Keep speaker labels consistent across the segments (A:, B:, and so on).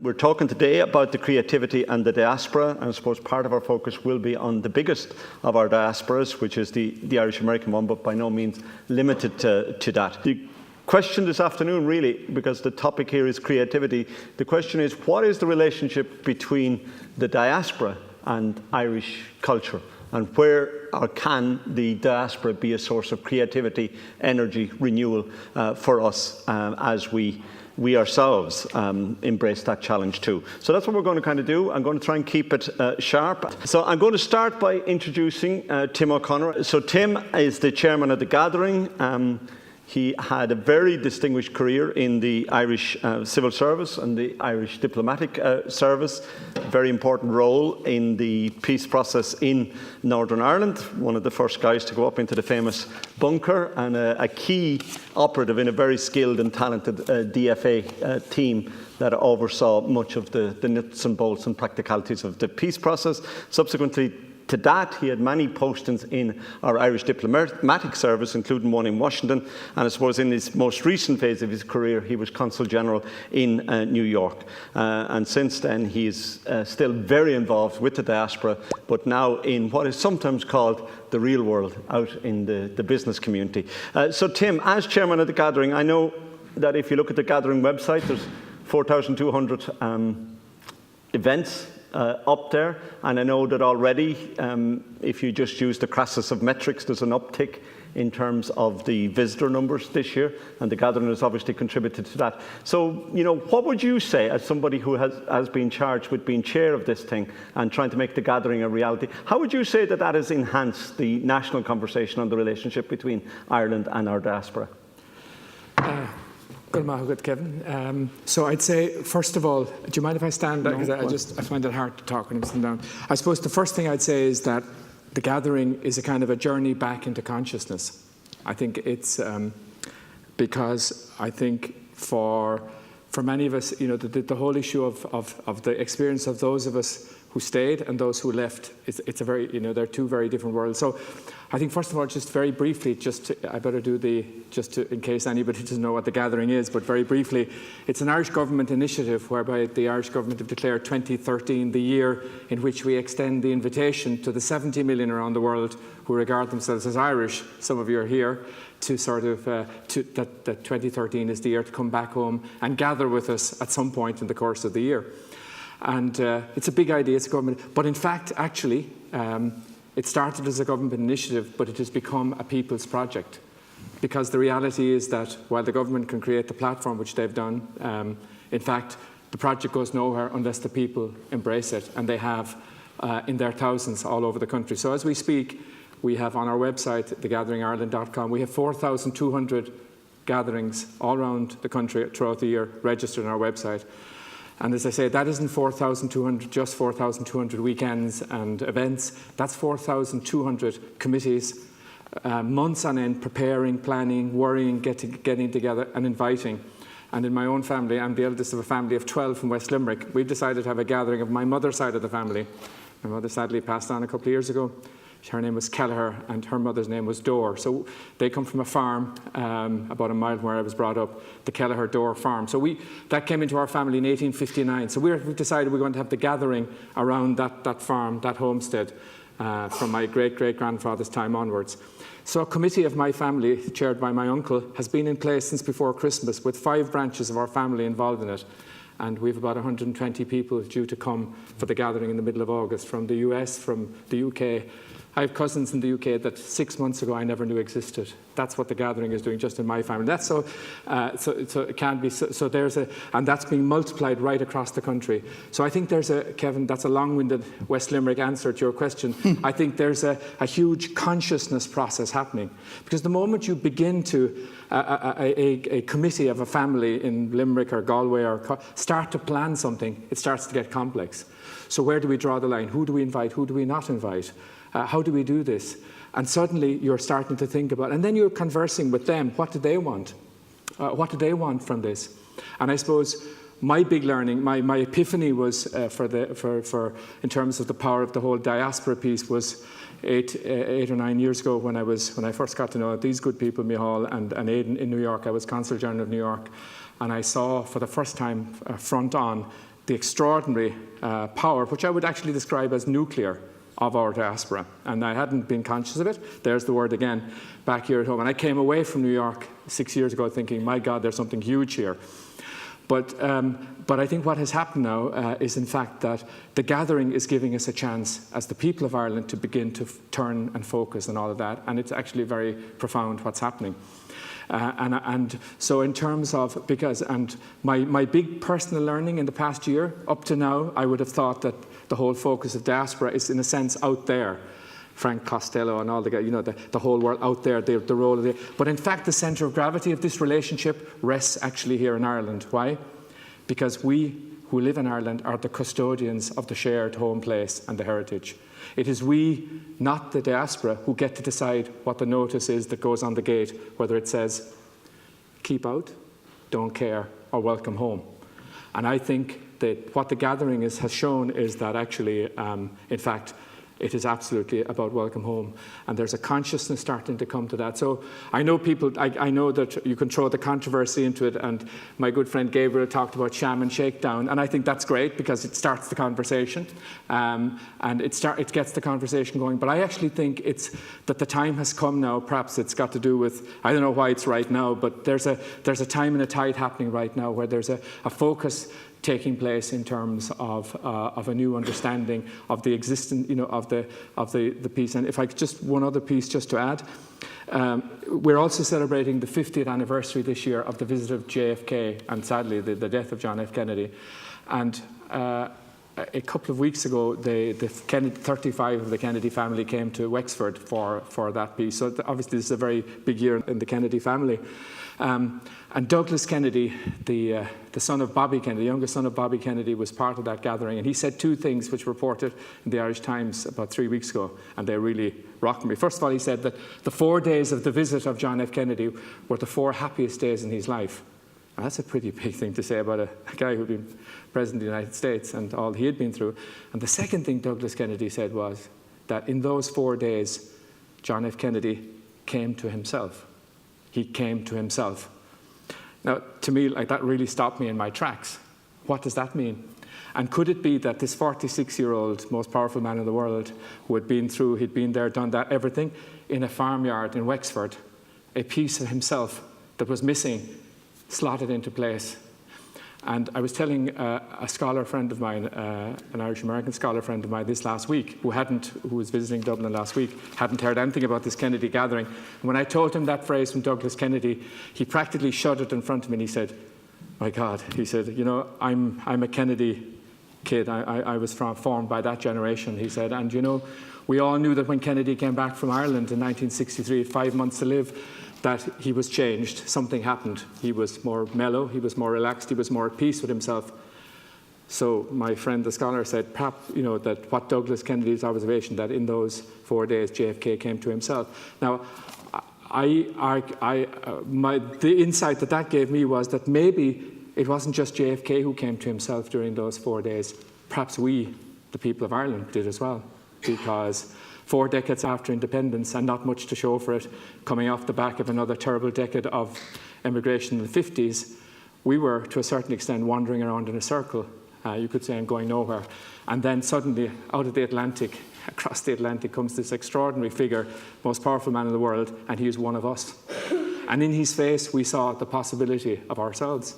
A: We're talking today about the creativity and the diaspora, and I suppose part of our focus will be on the biggest of our diasporas, which is the Irish American one, but by no means limited to that. The question this afternoon, really, because the topic here is creativity, the question is, what is the relationship between the diaspora and Irish culture? And where or can the diaspora be a source of creativity, energy, renewal for us as we ourselves embrace that challenge too. So that's what we're going to kind of do. I'm going to try and keep it sharp. So I'm going to start by introducing Tim O'Connor. So Tim is the chairman of The Gathering. He had a very distinguished career in the Irish civil service and the Irish diplomatic service. Very important role in the peace process in Northern Ireland. One of the first guys to go up into the famous bunker, and a key operative in a very skilled and talented DFA team that oversaw much of the nuts and bolts and practicalities of the peace process. Subsequently to that, he had many postings in our Irish diplomatic service, including one in Washington, and I suppose in his most recent phase of his career, he was Consul General in New York. And since then, he is still very involved with the diaspora, but now in what is sometimes called the real world, out in the business community. So Tim, as chairman of The Gathering, I know that if you look at the Gathering website, there's 4,200 events up there, and I know that already, if you just use the crassus of metrics, there's an uptick in terms of the visitor numbers this year, and The Gathering has obviously contributed to that. So, you know, what would you say as somebody who has been charged with being chair of this thing and trying to make The Gathering a reality? How would you say that that has enhanced the national conversation on the relationship between Ireland and our diaspora?
B: Good, Kevin. So I'd say, first of all, do you mind if I stand? Because I find it hard to talk when I'm sitting down. I suppose the first thing I'd say is that The Gathering is a kind of a journey back into consciousness. I think it's because I think for many of us, you know, the whole issue of the experience of those of us who stayed and those who left, it's a very, you know, they're two very different worlds. So I think, first of all, just very briefly, in case anybody doesn't know what The Gathering is, but very briefly, it's an Irish government initiative whereby the Irish government have declared 2013 the year in which we extend the invitation to the 70 million around the world who regard themselves as Irish. Some of you are here, to sort of, that 2013 is the year to come back home and gather with us at some point in the course of the year. And it's a big idea, it's a government, but in fact, actually, it started as a government initiative, but it has become a people's project. Because the reality is that while the government can create the platform, which they've done, in fact, the project goes nowhere unless the people embrace it, and they have in their thousands all over the country. So as we speak, we have on our website, thegatheringireland.com, we have 4,200 gatherings all around the country throughout the year registered on our website. And as I say, that isn't 4,200, just 4,200 weekends and events. That's 4,200 committees, months on end, preparing, planning, worrying, getting together and inviting. And in my own family, I'm the eldest of a family of 12 from West Limerick. We've decided to have a gathering of my mother's side of the family. My mother sadly passed on a couple of years ago. Her name was Kelleher and her mother's name was Dore. So they come from a farm about a mile from where I was brought up, the Kelleher Dore farm. So that came into our family in 1859. So we've decided we're going to have the gathering around that farm, that homestead, from my great-great-grandfather's time onwards. So a committee of my family, chaired by my uncle, has been in place since before Christmas, with 5 branches of our family involved in it. And we have about 120 people due to come for the gathering in the middle of August from the US, from the UK. I have cousins in the UK that 6 months ago I never knew existed. That's what The Gathering is doing just in my family. That's so it can't be, so there's and that's being multiplied right across the country. So I think there's Kevin, that's a long-winded West Limerick answer to your question. I think there's a huge consciousness process happening. Because the moment you begin to, a committee of a family in Limerick or Galway or start to plan something, it starts to get complex. So where do we draw the line? Who do we invite? Who do we not invite? How do we do this? And suddenly you're starting to think about, and then you're conversing with them. What do they want? What do they want from this? And I suppose my big learning, my epiphany was in terms of the power of the whole diaspora piece was 8 or 9 years ago when I first got to know these good people, Micheál and Aidan in New York. I was Consul General of New York. and I saw for the first time front on the extraordinary power, which I would actually describe as nuclear, of our diaspora. And I hadn't been conscious of it. There's the word again, back here at home. And I came away from New York 6 years ago thinking, my God, there's something huge here. But I think what has happened now is, in fact, that the gathering is giving us a chance as the people of Ireland to begin to turn and focus on all of that. And it's actually very profound what's happening. And so in terms of, and my big personal learning in the past year, up to now, I would have thought that the whole focus of diaspora is, in a sense, out there. Frank Costello and all the guys, the whole world out there, the role of it. But in fact, the centre of gravity of this relationship rests actually here in Ireland. Why? Because we who live in Ireland are the custodians of the shared home place and the heritage. It is we, not the diaspora, who get to decide what the notice is that goes on the gate, whether it says, keep out, don't care, or welcome home. And I think that what the gathering has shown is that actually, in fact, it is absolutely about welcome home. And there's a consciousness starting to come to that. So I know people, I know that you can throw the controversy into it, and my good friend Gabriel talked about sham and shakedown, and I think that's great because it starts the conversation, and it gets the conversation going. But I actually think it's that the time has come now. Perhaps it's got to do with, I don't know why it's right now, but there's a time and a tide happening right now where there's a focus taking place in terms of a new understanding of the existence, of the piece. And if I could just one other piece just to add, we're also celebrating the 50th anniversary this year of the visit of JFK and sadly the death of John F. Kennedy. And a couple of weeks ago, the 35 of the Kennedy family came to Wexford for that piece. So obviously this is a very big year in the Kennedy family. And Douglas Kennedy, the son of Bobby Kennedy, the youngest son of Bobby Kennedy, was part of that gathering. And he said two things which were reported in the Irish Times about 3 weeks ago, and they really rocked me. First of all, he said that the 4 days of the visit of John F. Kennedy were the 4 happiest days in his life. And that's a pretty big thing to say about a guy who'd been president of the United States and all he had been through. And the second thing Douglas Kennedy said was that in those 4 days, John F. Kennedy came to himself. He came to himself. Now, to me, that really stopped me in my tracks. What does that mean? And could it be that this 46-year-old, most powerful man in the world, who had been through, he'd been there, done that, everything, in a farmyard in Wexford, a piece of himself that was missing, slotted into place? And I was telling a scholar friend of mine, an Irish-American scholar friend of mine this last week, who was visiting Dublin last week, hadn't heard anything about this Kennedy gathering. And when I told him that phrase from Douglas Kennedy, he practically shuddered in front of me and he said, my God, he said, I'm a Kennedy kid. I was formed by that generation, he said. And we all knew that when Kennedy came back from Ireland in 1963, had 5 months to live, that he was changed. Something happened. He was more mellow, he was more relaxed, he was more at peace with himself. So my friend, the scholar, said, perhaps, that what Douglas Kennedy's observation, that in those 4 days JFK came to himself. Now, the insight that gave me was that maybe it wasn't just JFK who came to himself during those 4 days. Perhaps we, the people of Ireland, did as well, because 4 decades after independence and not much to show for it, coming off the back of another terrible decade of immigration in the 50s, we were, to a certain extent, wandering around in a circle, you could say, and going nowhere. And then suddenly, out of the Atlantic, across the Atlantic, comes this extraordinary figure, most powerful man in the world, and he is one of us. And in his face, we saw the possibility of ourselves.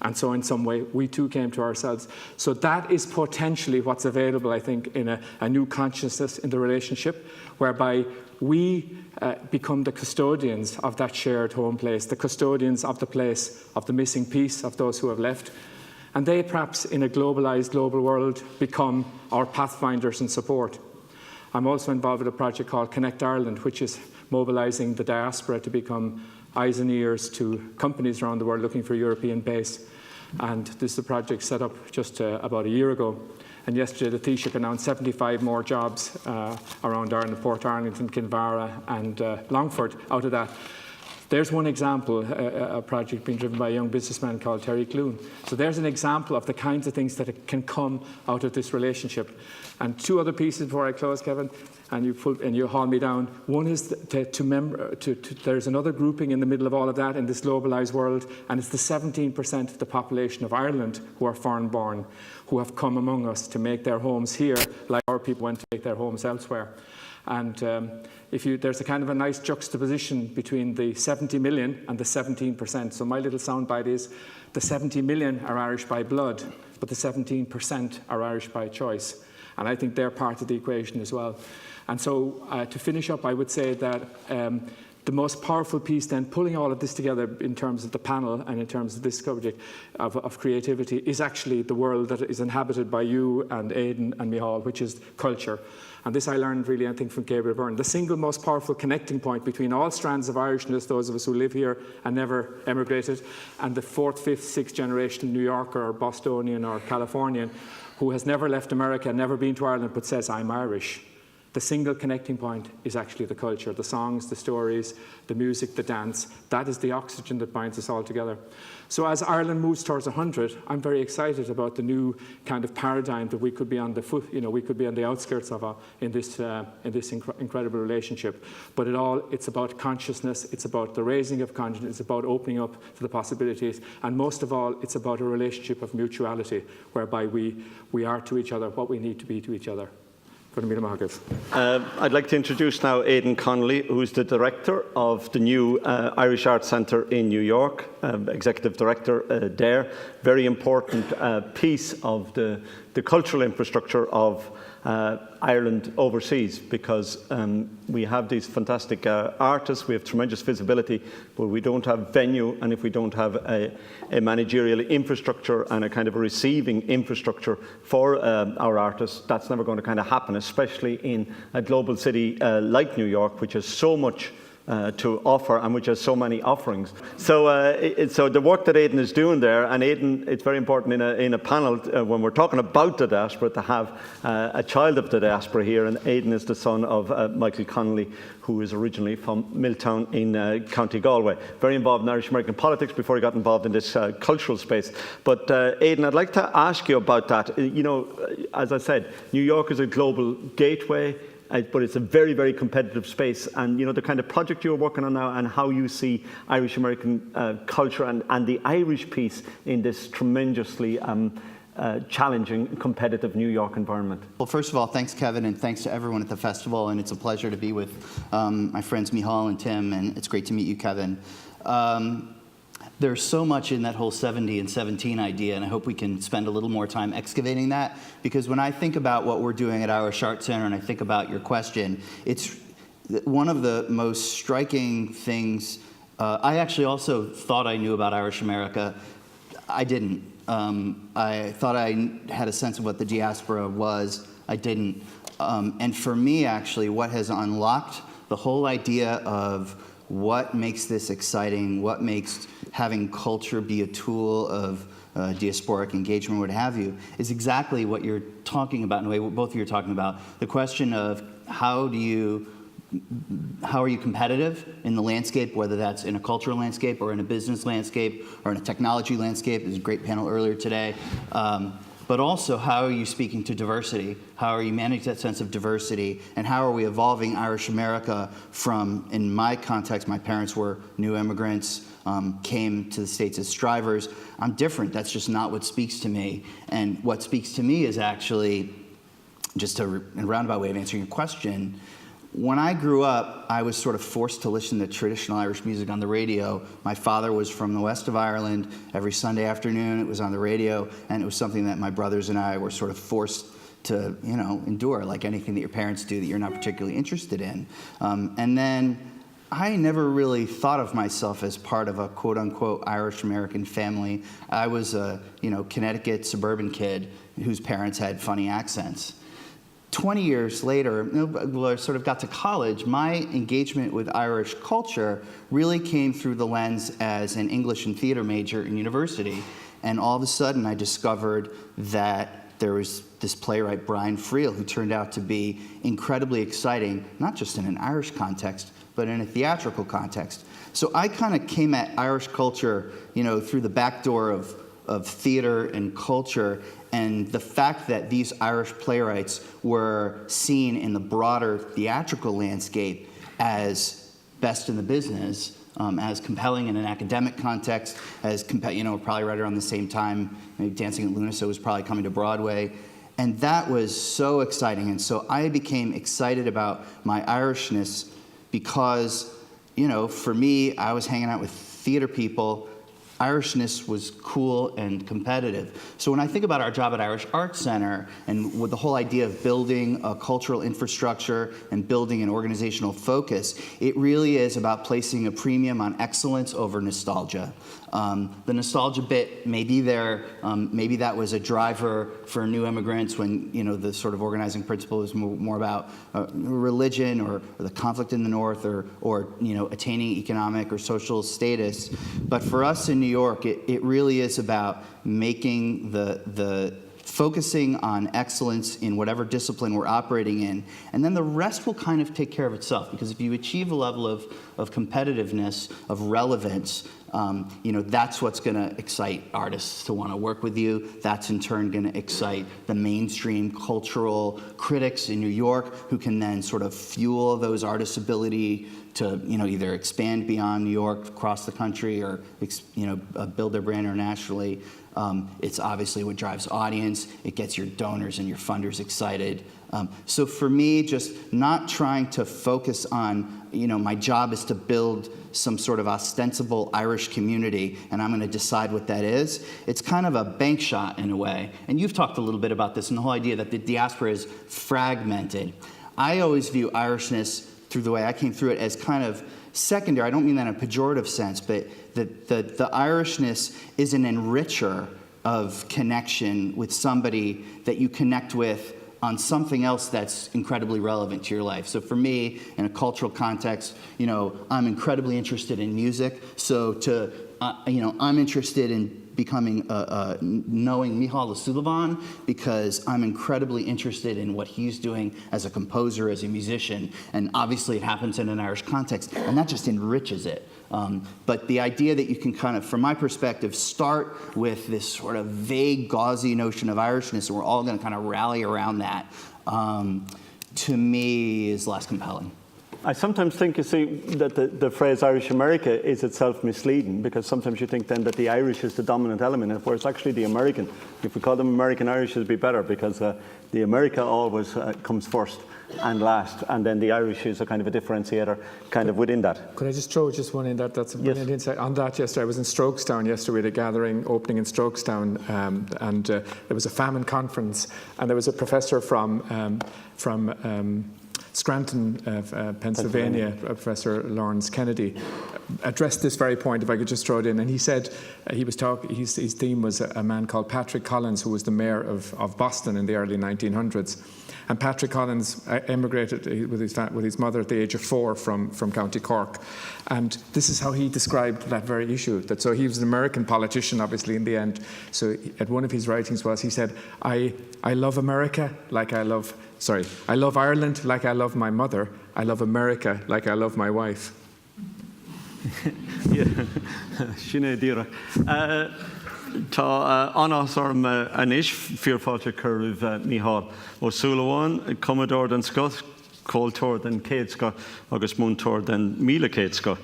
B: And so in some way, we too came to ourselves. So that is potentially what's available, I think, in a new consciousness in the relationship, whereby we become the custodians of that shared home place, the custodians of the place, of the missing piece, of those who have left. And they perhaps, in a globalized global world, become our pathfinders and support. I'm also involved with a project called Connect Ireland, which is mobilizing the diaspora to become eyes and ears to companies around the world looking for a European base. And this is a project set up just about a year ago. And yesterday the Taoiseach announced 75 more jobs around Ireland, Port Arlington, Kinvara and Longford out of that. There's one example, a project being driven by a young businessman called Terry Clune. So there's an example of the kinds of things that can come out of this relationship. And two other pieces before I close, Kevin, and you haul me down. One is there's another grouping in the middle of all of that in this globalised world, and it's the 17% of the population of Ireland who are foreign-born, who have come among us to make their homes here, like our people went to make their homes elsewhere. And there's a kind of a nice juxtaposition between the 70 million and the 17%. So my little soundbite is the 70 million are Irish by blood, but the 17% are Irish by choice. And I think they're part of the equation as well. And so to finish up, I would say that the most powerful piece then, pulling all of this together in terms of the panel and in terms of this subject of creativity, is actually the world that is inhabited by you and Aidan and Micheál, which is culture. And this I learned really, I think, from Gabriel Byrne. The single most powerful connecting point between all strands of Irishness, those of us who live here and never emigrated, and the 4th, 5th, 6th generation New Yorker or Bostonian or Californian who has never left America, never been to Ireland, but says, I'm Irish. The single connecting point is actually the culture, the songs, the stories, the music, the dance. That is the oxygen that binds us all together. So as Ireland moves towards 100, I'm very excited about the new kind of paradigm that we could be on the we could be on the outskirts of in this incredible relationship. But it's about consciousness, it's about the raising of consciousness, it's about opening up to the possibilities, and most of all, it's about a relationship of mutuality, whereby we are to each other what we need to be to each other.
A: I'd like to introduce now Aidan Connolly, who's the director of the new Irish Arts Centre in New York, executive director there. Very important piece of the cultural infrastructure of Ireland overseas, because we have these fantastic artists, we have tremendous visibility, but we don't have venue, and if we don't have a managerial infrastructure and a kind of a receiving infrastructure for our artists, that's never going to kind of happen, especially in a global city like New York, which has so much to offer and which has so many offerings. So so the work that Aidan is doing there, and Aidan, it's very important in a panel when we're talking about the diaspora to have a child of the diaspora here, and Aidan is the son of Michael Connolly, who is originally from Milltown in County Galway. Very involved in Irish American politics before he got involved in this cultural space. But Aidan, I'd like to ask you about that. You know, as I said, New York is a global gateway, but it's a very, very competitive space. And, you know, the kind of project you're working on now and how you see Irish American culture and the Irish piece in this tremendously challenging, competitive New York environment.
C: Well, first of all, thanks, Kevin, and thanks to everyone at the festival. And it's a pleasure to be with my friends Micheál and Tim, and it's great to meet you, Kevin. There's so much in that whole 70 and 17 idea, and I hope we can spend a little more time excavating that, because when I think about what we're doing at Irish Arts Centre and I think about your question, it's one of the most striking things. I actually also thought I knew about Irish America. I didn't. I thought I had a sense of what the diaspora was. I didn't. And for me, actually, what has unlocked the whole idea of what makes this exciting, what makes having culture be a tool of diasporic engagement, what have you, is exactly what you're talking about, in a way what both of you are talking about. The question of how are you competitive in the landscape, whether that's in a cultural landscape or in a business landscape or in a technology landscape. There's a great panel earlier today. But also, how are you speaking to diversity? How are you managing that sense of diversity? And how are we evolving Irish America from, in my context, my parents were new immigrants, came to the States as strivers. I'm different. That's just not what speaks to me. And what speaks to me is actually, just in a roundabout way of answering your question, when I grew up, I was sort of forced to listen to traditional Irish music on the radio. My father was from the west of Ireland. Every Sunday afternoon, it was on the radio, and it was something that my brothers and I were sort of forced to, you know, endure, like anything that your parents do that you're not particularly interested in. And then I never really thought of myself as part of a quote-unquote Irish-American family. I was a, Connecticut suburban kid whose parents had funny accents. 20 years later, when I sort of got to college, my engagement with Irish culture really came through the lens as an English and theater major in university. And all of a sudden, I discovered that there was this playwright, Brian Friel, who turned out to be incredibly exciting, not just in an Irish context, but in a theatrical context. So I kind of came at Irish culture, through the back door of theater and culture, and the fact that these Irish playwrights were seen in the broader theatrical landscape as best in the business, as compelling in an academic context, probably right around the same time, maybe Dancing at Luna So was probably coming to Broadway. And that was so exciting. And so I became excited about my Irishness because, for me, I was hanging out with theater people. Irishness was cool and competitive. So when I think about our job at Irish Arts Center and with the whole idea of building a cultural infrastructure and building an organizational focus, it really is about placing a premium on excellence over nostalgia. The nostalgia bit may be there. Maybe that was a driver for new immigrants when the sort of organizing principle is more about religion or the conflict in the North or attaining economic or social status. But for us in New York, it really is about making focusing on excellence in whatever discipline we're operating in, and then the rest will kind of take care of itself. Because if you achieve a level of competitiveness, of relevance, that's what's going to excite artists to want to work with you. That's in turn going to excite the mainstream cultural critics in New York, who can then sort of fuel those artists' ability to either expand beyond New York, across the country, or build their brand internationally. It's obviously what drives audience. It gets your donors and your funders excited. So for me, just not trying to focus on, my job is to build some sort of ostensible Irish community, and I'm going to decide what that is. It's kind of a bank shot in a way. And you've talked a little bit about this and the whole idea that the diaspora is fragmented. I always view Irishness, through the way I came through it, as kind of secondary. I don't mean that in a pejorative sense, but the Irishness is an enricher of connection with somebody that you connect with on something else that's incredibly relevant to your life. So for me, in a cultural context, I'm incredibly interested in music. So I'm interested in becoming knowing Micheál O'Sullivan because I'm incredibly interested in what he's doing as a composer, as a musician, and obviously it happens in an Irish context, and that just enriches it. But the idea that you can kind of, from my perspective, start with this sort of vague, gauzy notion of Irishness, and we're all going to kind of rally around that, to me is less compelling.
A: I sometimes think, that the phrase Irish America is itself misleading, because sometimes you think then that the Irish is the dominant element, whereas actually the American. If we call them American Irish, it'd be better, because the America always comes first and last, and then the Irish is a kind of a differentiator kind of within that.
B: Could I just throw just one in that? That's a brilliant insight. On that, yesterday, I was in Strokestown yesterday. We had a gathering opening in Strokestown, and there was a famine conference, and there was a professor from Scranton, Pennsylvania, Professor Lawrence Kennedy, addressed this very point, if I could just throw it in. And he said, his theme was a man called Patrick Collins, who was the mayor of Boston in the early 1900s. And Patrick Collins emigrated with his mother at the age of 4 from County Cork. And this is how he described that very issue. So he was an American politician, obviously, in the end. So at one of his writings he said, I love America like I love Ireland like I love my mother. I love America like I love my wife.
A: Sinead Dira. Tá anas orm anish fearfáilte curv Micheál O'Sullivan, Commodore den Scott, Coltor den Catesco, August Muntor den Mila Catesco.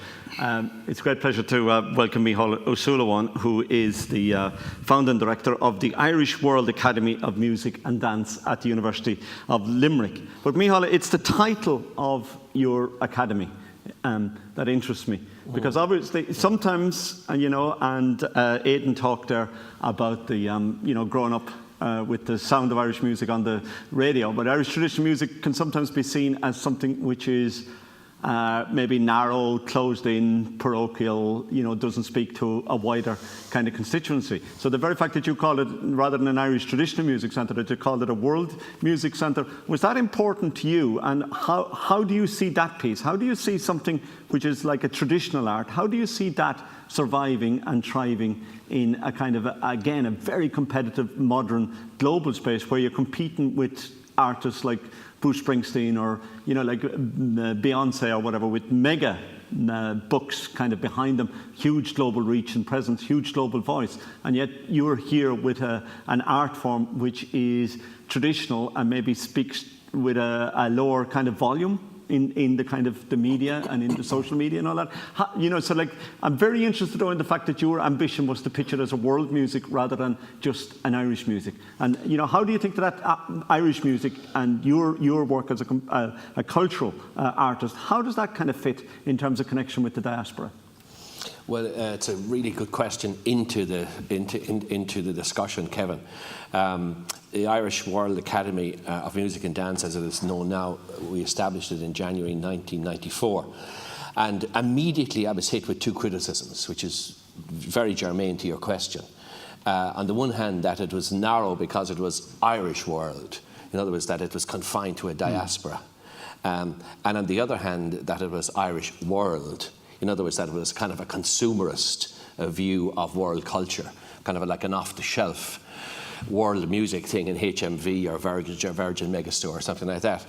A: It's a great pleasure to welcome Micheál O'Sullivan, who is the founding director of the Irish World Academy of Music and Dance at the University of Limerick. But Micheál, it's the title of your academy that interests me. Because obviously, sometimes, and Aidan talked there about the, growing up with the sound of Irish music on the radio, but Irish traditional music can sometimes be seen as something which is maybe narrow, closed in, parochial, doesn't speak to a wider kind of constituency. So the very fact that you call it, rather than an Irish traditional music centre, that you called it a world music centre, was that important to you? And how do you see that piece? How do you see something which is like a traditional art? How do you see that surviving and thriving in a kind of, again, a very competitive, modern, global space where you're competing with artists like Bruce Springsteen or, you know, like Beyonce or whatever, with mega books kind of behind them, huge global reach and presence, huge global voice. And yet you're here with an art form which is traditional and maybe speaks with a lower kind of volume in the kind of the media and in the social media and all that. You know, so like, I'm very interested though in the fact that your ambition was to pitch it as a world music rather than just an Irish music. And, you know, how do you think that Irish music and your work as a cultural artist, how does that kind of fit in terms of connection with the diaspora?
D: Well, it's a really good question into the discussion, Kevin. The Irish World Academy of Music and Dance, as it is known now, we established it in January 1994. And immediately I was hit with two criticisms, which is very germane to your question. On the one hand, that it was narrow because it was Irish World. In other words, that it was confined to a diaspora. And on the other hand, that it was Irish World. In other words, that it was kind of a consumerist view of world culture, kind of like an off-the-shelf world music thing in HMV or Virgin Megastore or something like that.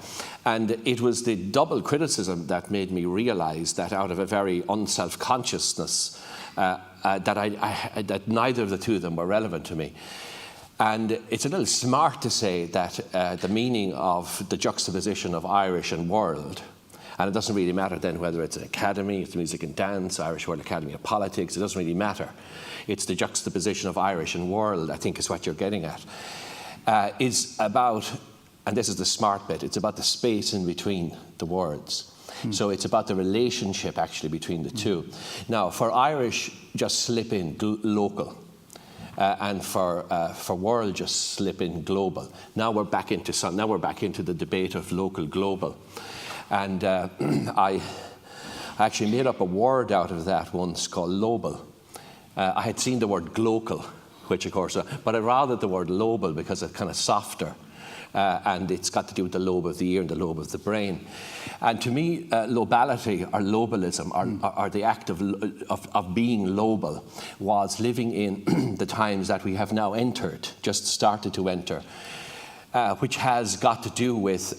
D: And it was the double criticism that made me realise that out of a very unself-consciousness that neither of the two of them were relevant to me. And it's a little smart to say that the meaning of the juxtaposition of Irish and world, and it doesn't really matter then whether it's an academy, it's music and dance, Irish World Academy of Politics, it doesn't really matter. It's the juxtaposition of Irish and world, I think is what you're getting at. Is about, and this is the smart bit, it's about the space in between the words. So it's about the relationship actually between the two. Now, for Irish, just slip in local. And for world, just slip in global. Now we're back into the debate of local global. And I actually made up a word out of that once called lobal. I had seen the word glocal, which of course, but I rather the word lobal because it's kind of softer. And it's got to do with the lobe of the ear and the lobe of the brain. And to me, lobality or lobalism, or the act of being lobal, was living in the times that we have now entered, just started to enter, which has got to do with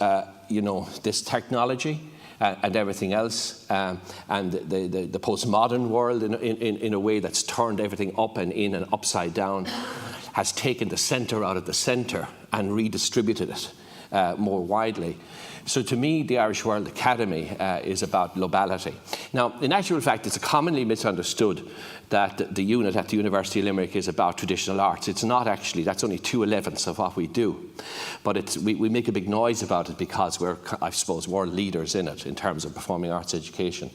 D: this technology and everything else, and the postmodern world in a way that's turned everything up and in and upside down, has taken the centre out of the centre and redistributed it more widely. So to me, the Irish World Academy is about globality. Now, in actual fact, it's commonly misunderstood that the unit at the University of Limerick is about traditional arts. It's not actually. That's only 2/11 of what we do. But we make a big noise about it because we're, I suppose, world leaders in it in terms of performing arts education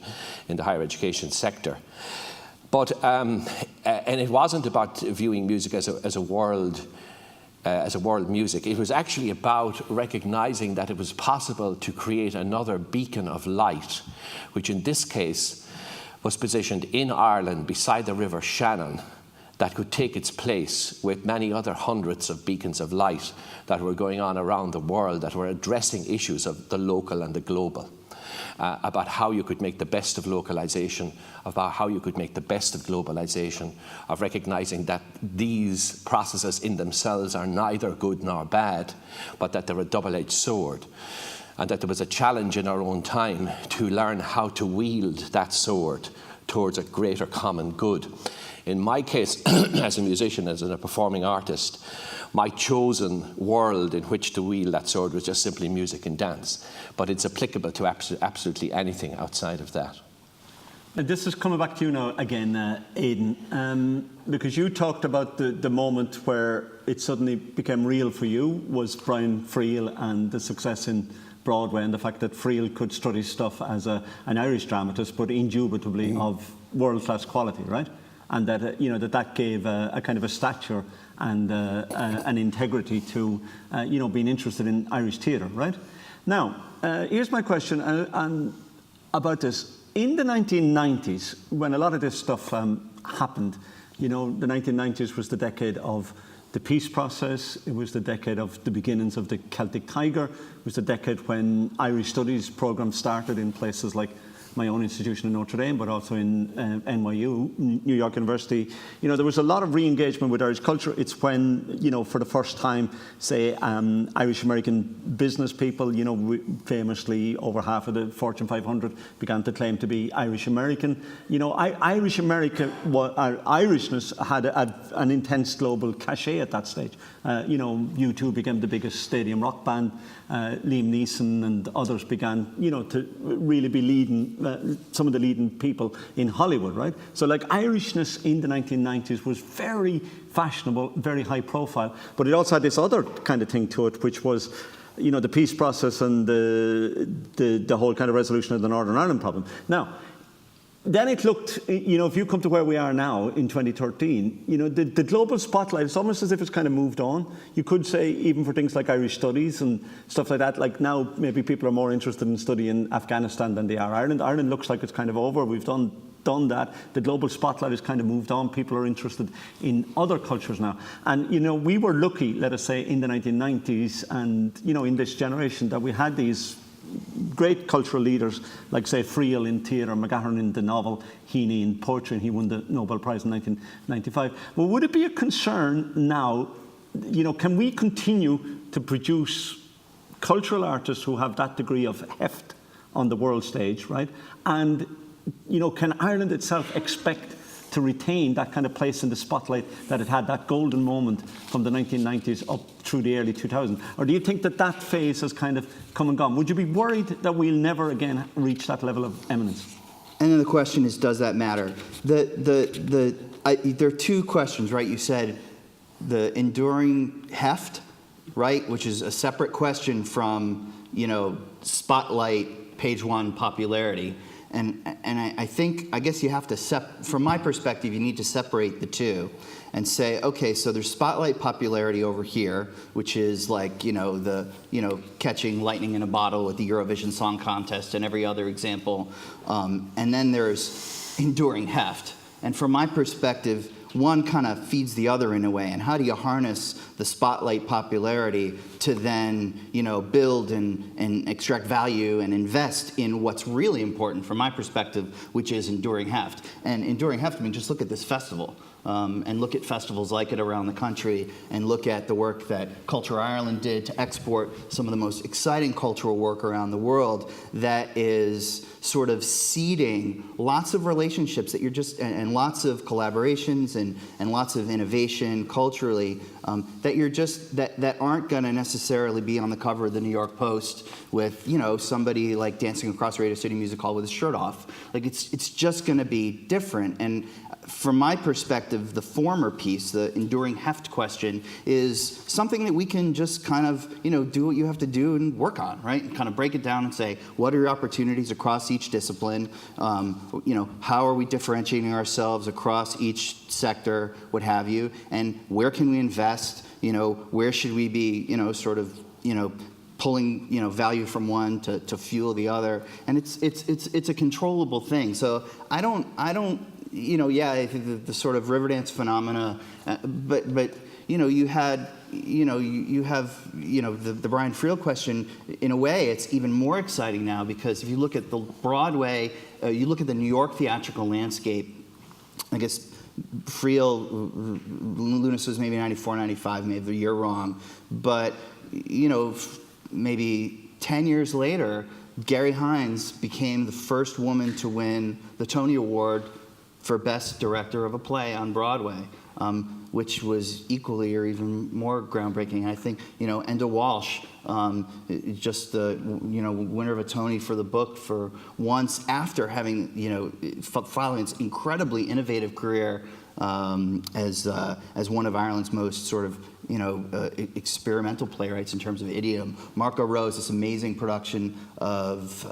D: in the higher education sector. But and it wasn't about viewing music as a world music. It was actually about recognizing that it was possible to create another beacon of light, which in this case was positioned in Ireland beside the River Shannon, that could take its place with many other hundreds of beacons of light that were going on around the world that were addressing issues of the local and the global. About how you could make the best of localization, about how you could make the best of globalization, of recognizing that these processes in themselves are neither good nor bad, but that they're a double-edged sword, and that there was a challenge in our own time to learn how to wield that sword towards a greater common good. In my case, as a musician, as a performing artist, my chosen world in which to wield that sword was just simply music and dance. But it's applicable to absolutely anything outside of that.
A: And this is coming back to you now again, Aidan, because you talked about the moment where it suddenly became real for you was Brian Friel and the success in Broadway, and the fact that Friel could study stuff as an Irish dramatist, but indubitably of world-class quality, right? And that that gave a kind of a stature and an integrity to being interested in Irish theatre, right? Now, here's my question about this. In the 1990s, when a lot of this stuff happened, the 1990s was the decade of the peace process. It was the decade of the beginnings of the Celtic Tiger. It was the decade when Irish studies programs started in places like my own institution in Notre Dame, but also in NYU, New York University, there was a lot of re-engagement with Irish culture. It's when, for the first time, say, Irish American business people, famously over half of the Fortune 500 began to claim to be Irish American. Irish America, Irishness had an intense global cachet at that stage. U2 became the biggest stadium rock band. Liam Neeson and others began, to really be leading, some of the leading people in Hollywood, right? So like Irishness in the 1990s was very fashionable, very high profile, but it also had this other kind of thing to it, which was, the peace process and the whole kind of resolution of the Northern Ireland problem. Now, then it looked, if you come to where we are now in 2013, the global spotlight, it's almost as if it's kind of moved on. You could say, even for things like Irish studies and stuff like that, like now maybe people are more interested in studying Afghanistan than they are Ireland. Ireland looks like it's kind of over. We've done that. The global spotlight has kind of moved on. People are interested in other cultures now. And, we were lucky, let us say, in the 1990s and, in this generation that we had these great cultural leaders like, say, Friel in theatre, McGahern in the novel, Heaney in poetry, and he won the Nobel Prize in 1995. Well, would it be a concern now, can we continue to produce cultural artists who have that degree of heft on the world stage, right? And, can Ireland itself expect to retain that kind of place in the spotlight that it had, that golden moment from the 1990s up through the early 2000s? Or do you think that phase has kind of come and gone? Would you be worried that we'll never again reach that level of eminence?
C: And then the question is, does that matter? There are two questions, right? You said the enduring heft, right, which is a separate question from, spotlight, page one popularity. And I think, I guess you have to, from my perspective, you need to separate the two and say, okay, so there's spotlight popularity over here, which is like, catching lightning in a bottle with the Eurovision Song Contest and every other example. And then there's enduring heft. And from my perspective, one kind of feeds the other in a way. And how do you harness the spotlight popularity to then, build and extract value and invest in what's really important from my perspective, which is enduring heft. And enduring heft, just look at this festival. And look at festivals like it around the country, and look at the work that Culture Ireland did to export some of the most exciting cultural work around the world that is sort of seeding lots of relationships that and lots of collaborations and lots of innovation culturally that aren't going to necessarily be on the cover of the New York Post with, somebody like dancing across Radio City Music Hall with his shirt off. Like it's just going to be different. And from my perspective, the former piece, the enduring heft question, is something that we can just kind of, do what you have to do and work on, right? And kind of break it down and say, what are your opportunities across each discipline? How are we differentiating ourselves across each sector, what have you? And where can we invest? Where should we be, pulling, value from one to fuel the other? And it's a controllable thing. So I don't. I think the sort of Riverdance phenomena, but you had, you have, the Brian Friel question. In a way, it's even more exciting now because if you look at the Broadway, you look at the New York theatrical landscape. I guess Friel, Lunas was maybe 94, 95, maybe the year wrong, but maybe 10 years later, Gary Hines became the first woman to win the Tony Award for Best Director of a Play on Broadway, which was equally or even more groundbreaking. I think, Enda Walsh, just the, winner of a Tony for the book for once after having, following its incredibly innovative career as one of Ireland's most sort of, experimental playwrights in terms of idiom. Marco Rose, this amazing production of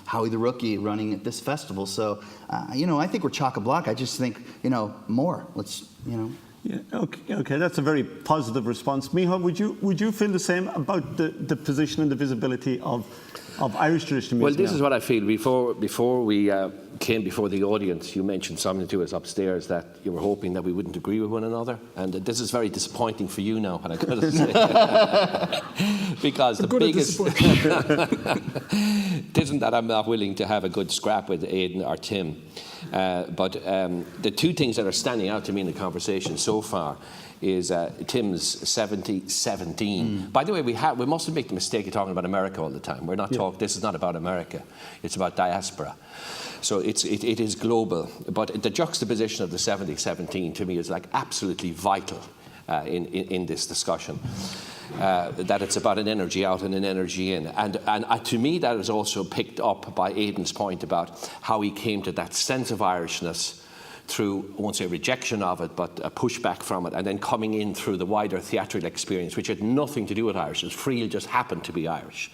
C: Howie the Rookie running at this festival. So, I think we're chock-a-block. I just think, more. Let's,
A: Yeah, okay, that's a very positive response. Micheál, would you feel the same about the position and the visibility of Irish traditional
D: Well,
A: music?
D: this is what I feel. Before we came before the audience, you mentioned something to us upstairs that you were hoping that we wouldn't agree with one another, and this is very disappointing for you now, and I got to say, because the biggest it isn't that I'm not willing to have a good scrap with Aidan or Tim, but the two things that are standing out to me in the conversation so far is Tim's 70-17. By the way, we mustn't make the mistake of talking about America all the time. We're not talking. This is not about America. It's about diaspora. So it is global. But the juxtaposition of the 70-17 to me is like absolutely vital in this discussion. That it's about an energy out and an energy in. And to me, that is also picked up by Aidan's point about how he came to that sense of Irishness through, I won't say rejection of it, but a pushback from it, and then coming in through the wider theatrical experience, which had nothing to do with Irish. Friel just happened to be Irish.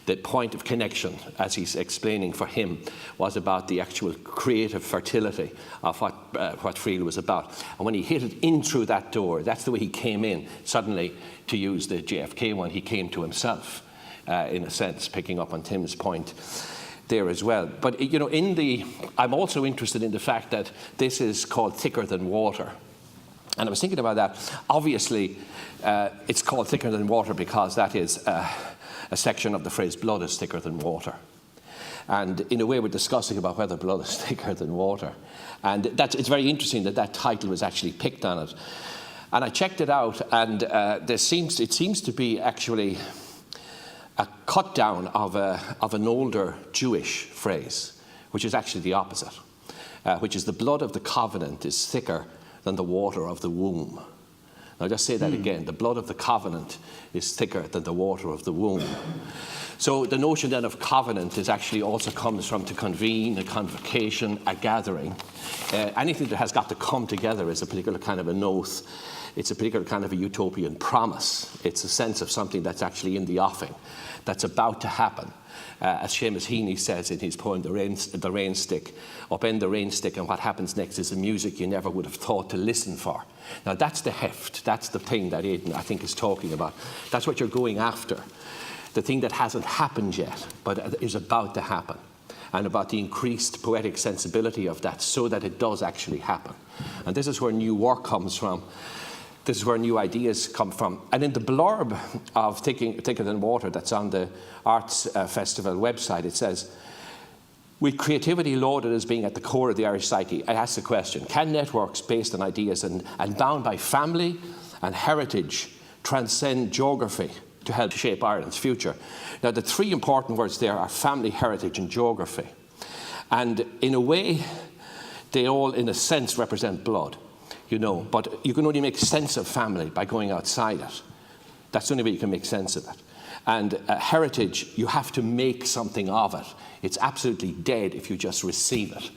D: The point of connection, as he's explaining for him, was about the actual creative fertility of what Friel was about. And when he hit it in through that door, that's the way he came in. Suddenly, to use the JFK one, he came to himself, in a sense, picking up on Tim's point there as well. But you know, I'm also interested in the fact that this is called Thicker Than Water. And I was thinking about that. Obviously, it's called Thicker Than Water because that is a section of the phrase blood is thicker than water. And in a way, we're discussing about whether blood is thicker than water. And it's very interesting that that title was actually picked on it. And I checked it out, and it seems to be actually a cut down of an older Jewish phrase, which is actually the opposite, which is the blood of the covenant is thicker than the water of the womb. Now, just say that again. The blood of the covenant is thicker than the water of the womb. So the notion then of covenant is actually also comes from to convene, a convocation, a gathering. Anything that has got to come together is a particular kind of an oath. It's a particular kind of a utopian promise. It's a sense of something that's actually in the offing, that's about to happen. As Seamus Heaney says in his poem, The Rain Stick, upend the rain stick, and what happens next is the music you never would have thought to listen for. Now that's the heft, that's the thing that Aidan, I think, is talking about. That's what you're going after. The thing that hasn't happened yet, but is about to happen. And about the increased poetic sensibility of that so that it does actually happen. And this is where new work comes from. This is where new ideas come from. And in the blurb of Thicker Than Water that's on the Arts Festival website, it says, with creativity lauded as being at the core of the Irish psyche, I ask the question, can networks based on ideas and bound by family and heritage transcend geography to help shape Ireland's future? Now, the three important words there are family, heritage, and geography. And in a way, they all, in a sense, represent blood. You know, but you can only make sense of family by going outside it. That's the only way you can make sense of it. And heritage, you have to make something of it. It's absolutely dead if you just receive it.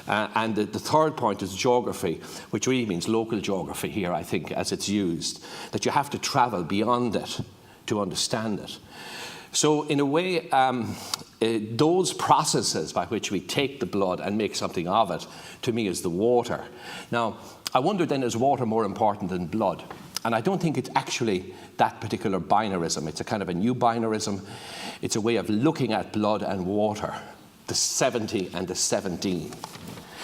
D: And the third point is geography, which really means local geography here, I think, as it's used, that you have to travel beyond it to understand it. So in a way, those processes by which we take the blood and make something of it, to me, is the water. Now, I wonder then, is water more important than blood? And I don't think it's actually that particular binarism. It's a kind of a new binarism. It's a way of looking at blood and water, the 70 and the 17.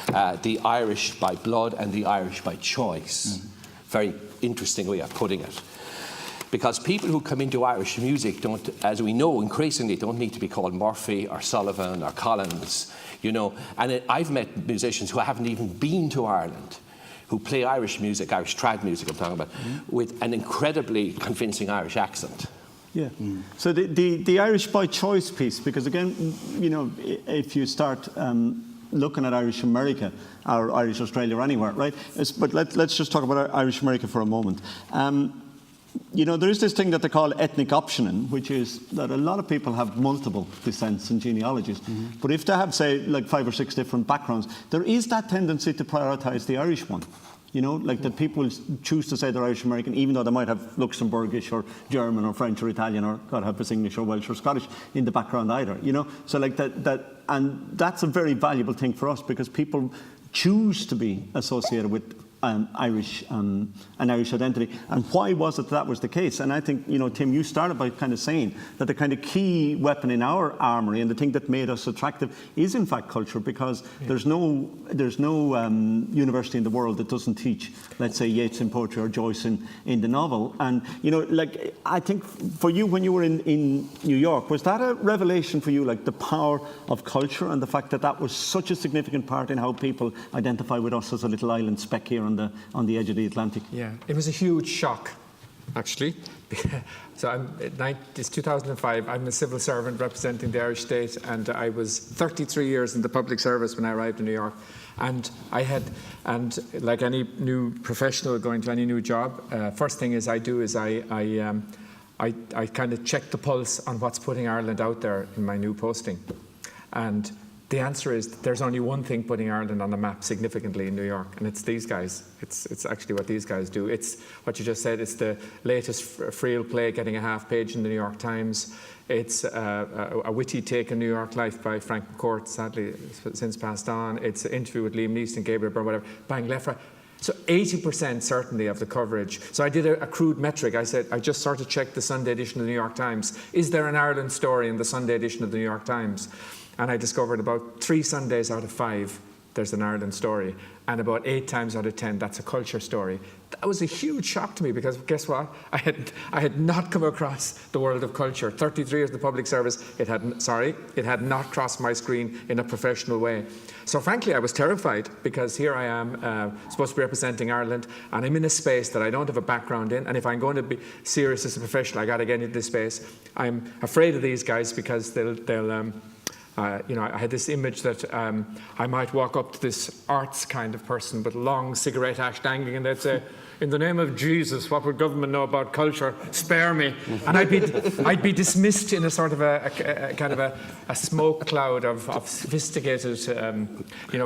D: The Irish by blood and the Irish by choice. Very interesting way of putting it. Because people who come into Irish music don't, as we know, increasingly don't need to be called Murphy or Sullivan or Collins, you know. And I've met musicians who haven't even been to Ireland, who play Irish music, Irish trad music I'm talking about, with an incredibly convincing Irish accent.
A: Yeah. So the Irish by choice piece, because again, you know, if you start looking at Irish America or Irish Australia or anywhere, right? But let's just talk about Irish America for a moment. You know, there is this thing that they call ethnic optioning, which is that a lot of people have multiple descents and genealogies. But if they have, say, like 5 or 6 different backgrounds, there is that tendency to prioritise the Irish one. You know, like that people choose to say they're Irish American, even though they might have Luxembourgish or German or French or Italian or, God help us, English or Welsh or Scottish in the background either. You know, so like and that's a very valuable thing for us because people choose to be associated with Irish an Irish identity. And why was it that was the case? And I think, Tim, you started by kind of saying that the kind of key weapon in our armoury and the thing that made us attractive is in fact culture, because there's no university in the world that doesn't teach, let's say, Yeats in poetry or Joyce in the novel. And I think for you, when you were in New York, was that a revelation for you, like the power of culture and the fact that that was such a significant part in how people identify with us as a little island speck here on the edge of the Atlantic?
B: Yeah, it was a huge shock, actually. So it's 2005. I'm a civil servant representing the Irish state, and I was 33 years in the public service when I arrived in New York. And like any new professional going to any new job, first thing I kind of check the pulse on what's putting Ireland out there in my new posting. And the answer is there's only one thing putting Ireland on the map significantly in New York, and it's these guys. It's actually what these guys do. It's what you just said. It's the latest Friel play getting a half page in the New York Times. It's a witty take on New York life by Frank McCourt, sadly since passed on. It's an interview with Liam Neeson, Gabriel Byrne, whatever, bang left. So 80% certainly of the coverage. So I did a crude metric. I said, I just sort of checked the Sunday edition of the New York Times. Is there an Ireland story in the Sunday edition of the New York Times? And I discovered about 3 Sundays out of 5, there's an Ireland story. And about 8 times out of 10, that's a culture story. That was a huge shock to me, because guess what? I had not come across the world of culture. 33 years in the public service, it had not crossed my screen in a professional way. So frankly, I was terrified, because here I am, supposed to be representing Ireland, and I'm in a space that I don't have a background in. And if I'm going to be serious as a professional, I got to get into this space. I'm afraid of these guys, because they'll I had this image that I might walk up to this arts kind of person with a long cigarette ash dangling, and they'd say, in the name of Jesus, what would government know about culture? Spare me. And I'd be dismissed in a sort of a kind of a smoke cloud of sophisticated,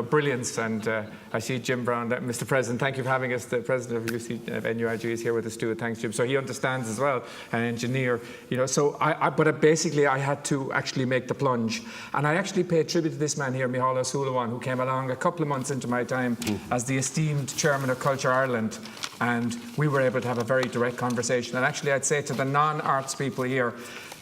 B: brilliance. And I see Jim Brown, Mr. President, thank you for having us. The president of NUIG is here with us too. Thanks, Jim. So he understands as well, an engineer. But basically I had to actually make the plunge. And I actually paid tribute to this man here, Micheál O'Sullivan, who came along a couple of months into my time as the esteemed chairman of Culture Ireland. And we were able to have a very direct conversation. And actually, I'd say to the non-arts people here,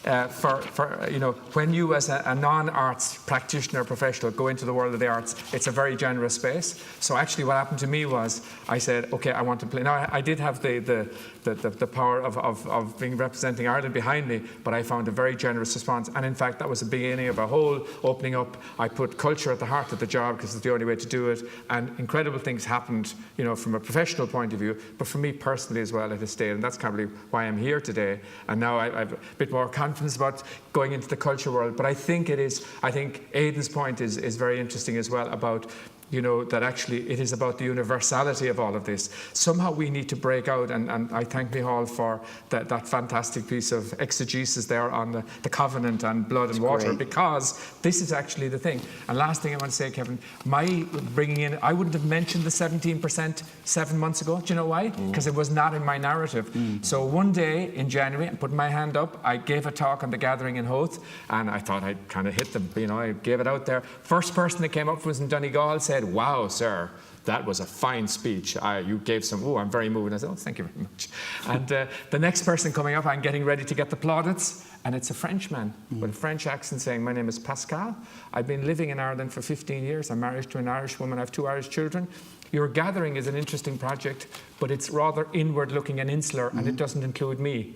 B: when you as a non-arts practitioner professional go into the world of the arts, it's a very generous space. So actually what happened to me was I said, okay, I want to play. Now I did have the power of being representing Ireland behind me, but I found a very generous response. And in fact, that was the beginning of a whole opening up. I put culture at the heart of the job, because it's the only way to do it. And incredible things happened, from a professional point of view, but for me personally as well, it has stayed. And that's probably why I'm here today. And now I've a bit more confidence about going into the culture world. But I think Aidan's point is very interesting as well, about that actually it is about the universality of all of this. Somehow we need to break out, and I thank Micheál for that fantastic piece of exegesis there on the covenant and blood and water, because this is actually the thing. And last thing I want to say, Kevin, my bringing in, I wouldn't have mentioned the 17% 7 months ago. Do you know why? Because it was not in my narrative. So one day in January, I put my hand up, I gave a talk on the gathering in Howth, and I thought I'd kind of hit them, I gave it out there. First person that came up was in Donegal, said, "Wow, sir, that was a fine speech. You gave some, I'm very moved." I said, "Oh, thank you very much." And the next person coming up, I'm getting ready to get the plaudits, and it's a Frenchman with a French accent saying, "My name is Pascal. I've been living in Ireland for 15 years. I'm married to an Irish woman. I have 2 Irish children. Your gathering is an interesting project, but it's rather inward-looking and insular, and it doesn't include me."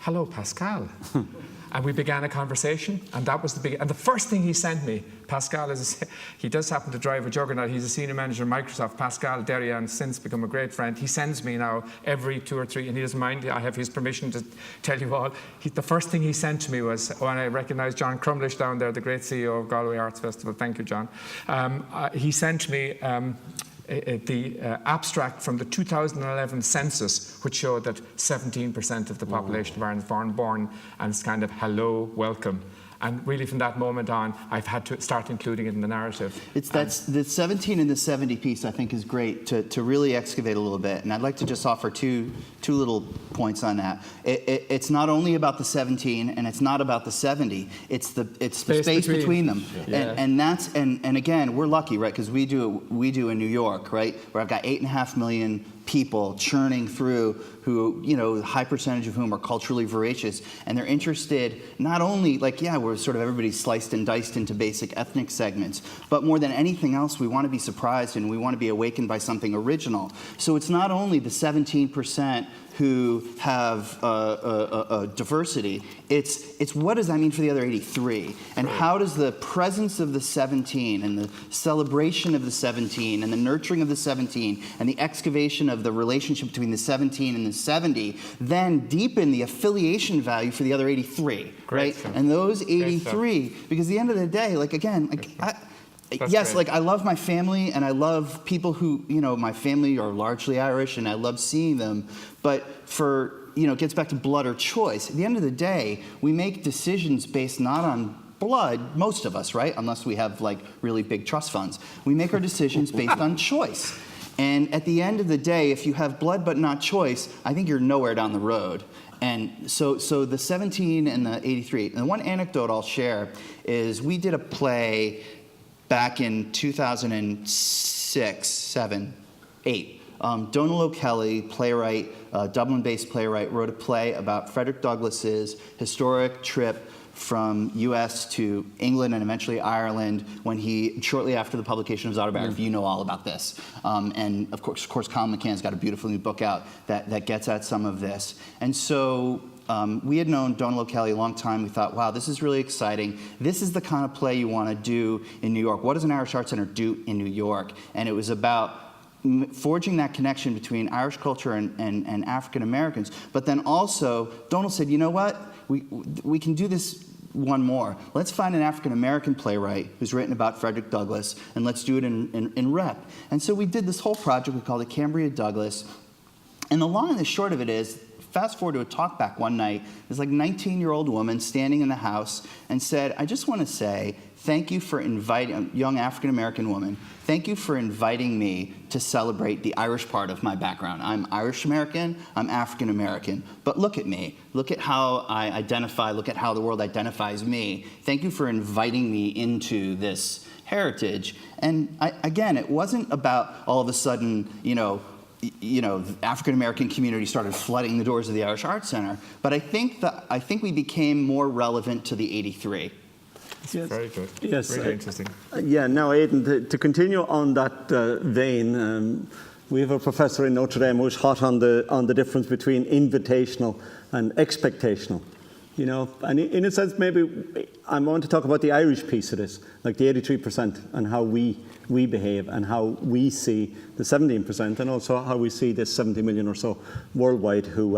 B: Hello, Pascal. And we began a conversation, and that was the big. And the first thing he sent me, Pascal he does happen to drive a juggernaut. He's a senior manager in Microsoft. Pascal Derian, since become a great friend. He sends me now every 2 or 3, and he doesn't mind. I have his permission to tell you all. The first thing he sent to me was, and I recognise John Crumlish down there, the great CEO of Galway Arts Festival. Thank you, John. He sent me the abstract from the 2011 census, which showed that 17% of the population of Ireland is foreign born, and it's kind of hello, welcome. And really from that moment on, I've had to start including it in the narrative.
C: It's the 17 and the 70 piece, I think, is great to really excavate a little bit. And I'd like to just offer two little points on that. It's not only about the 17 and it's not about the 70. It's the space between them.
B: Yeah.
C: And again, we're lucky, right? Because we do in New York, right? Where I've got 8.5 million people churning through who, a high percentage of whom are culturally voracious, and they're interested not only, we're sort of everybody's sliced and diced into basic ethnic segments, but more than anything else, we want to be surprised and we want to be awakened by something original. So it's not only the 17% who have diversity, it's what does that mean for the other 83? And how does the presence of the 17 and the celebration of the 17 and the nurturing of the 17 and the excavation of the relationship between the 17 and the 70 then deepen the affiliation value for the other 83, right?
B: Stuff.
C: And those 83, because at the end of the day, I love my family and I love people who, my family are largely Irish and I love seeing them. But it gets back to blood or choice. At the end of the day, we make decisions based not on blood, most of us, right? Unless we have really big trust funds. We make our decisions based on choice. And at the end of the day, if you have blood but not choice, I think you're nowhere down the road. And so the 17 and the 83. And one anecdote I'll share is we did a play back in 2006, 7, 8. Donal O'Kelly, playwright, Dublin-based playwright, wrote a play about Frederick Douglass's historic trip from U.S. to England and eventually Ireland when shortly after the publication of his autobiography, you know all about this. And of course, Colin McCann's got a beautiful new book out that gets at some of this. And so we had known Donal O'Kelly a long time. We thought, wow, this is really exciting. This is the kind of play you want to do in New York. What does an Irish Arts Center do in New York? And it was about forging that connection between Irish culture and African Americans. But then also, Donal said, you know what? We can do this one more. Let's find an African American playwright who's written about Frederick Douglass, and let's do it in rep. And so we did this whole project. We called it Cambria Douglass. And the long and the short of it is, fast forward to a talkback one night, this 19-year-old woman standing in the house and said, I just want to say thank you for inviting, a young African-American woman, thank you for inviting me to celebrate the Irish part of my background. I'm Irish-American, I'm African-American, but look at me. Look at how I identify, look at how the world identifies me. Thank you for inviting me into this heritage. And again, it wasn't about all of a sudden, the African-American community started flooding the doors of the Irish Arts Center, but I think we became more relevant to the 83.
A: Yes.
B: Very good.
A: Yes.
B: Really interesting.
A: Now, Aidan, to continue on that vein, we have a professor in Notre Dame who's hot on the difference between invitational and expectational. And in a sense, maybe I want to talk about the Irish piece of this, like the 83% and how we behave and how we see the 17% and also how we see this 70 million or so worldwide who,